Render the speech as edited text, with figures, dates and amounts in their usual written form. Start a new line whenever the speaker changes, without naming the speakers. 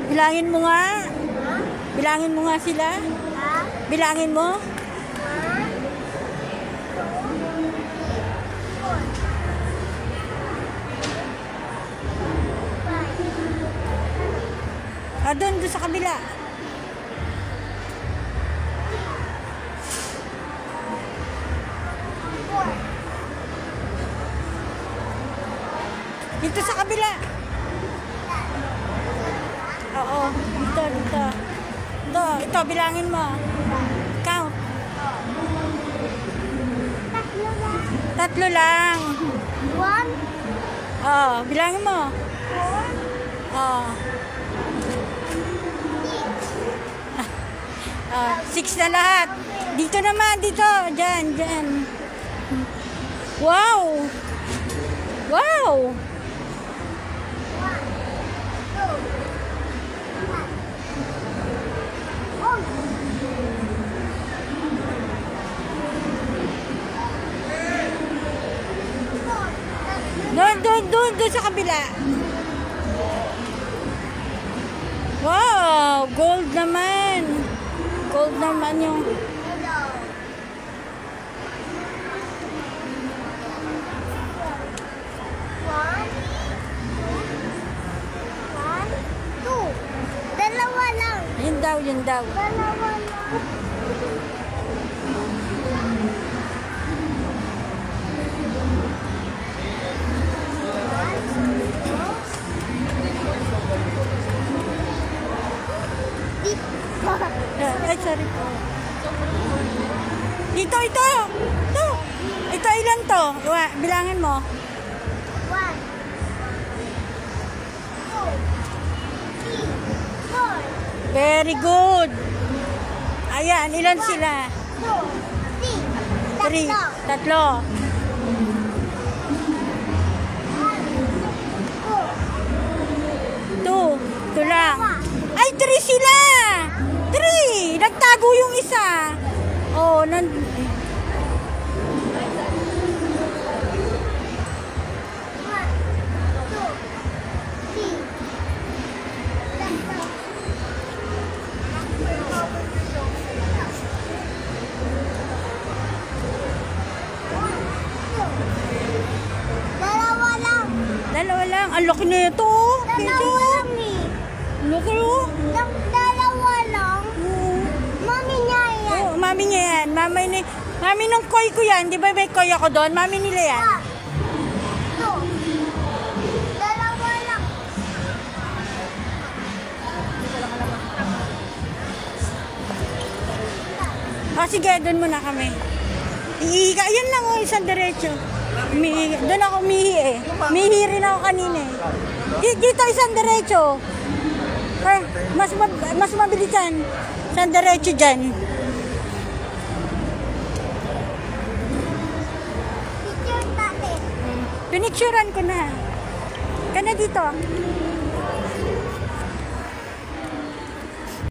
Bilangin mo nga. Bilangin mo nga sila. Bilangin mo. Doon sa kabila. Dito sa kabila. Oo, dito. Ito, bilangin mo. Count. Tatlo lang.
One.
Bilangin mo. Six na lahat. Dito naman, dito. Diyan. Wow! Doon sa kabila. Wow! Gold naman yung...
Dalawa lang.
Yun daw.
Dalawa lang.
Ay, sorry po. Dito. Ito, ilan to? Bilangin mo.
1, 2, 3, 4.
Very good. Ayan, ilan sila?
2, 3.
Tatlo. 2. Ito lang. Ay, 3 sila. 3. Nagtago yung isa. Dalawa lang. Ang laki na ito.
Dalawa lang eh.
Laki oh.
Dalawa lang. Mami niya yan.
Oo, mami niya yan. Mami nung koy ko yan. Di ba may koy ako doon? Mami nila yan.
2. Dalawa lang.
Sige, doon muna kami. Iiga. Yan lang oh, isang diretso. Doon ako umihi eh. Mihi rin ako kanina eh. Dito isang diretso. Mas mabilis yan. Isang diretso dyan.
Picture natin.
Pinicturean ko na. Kana dito.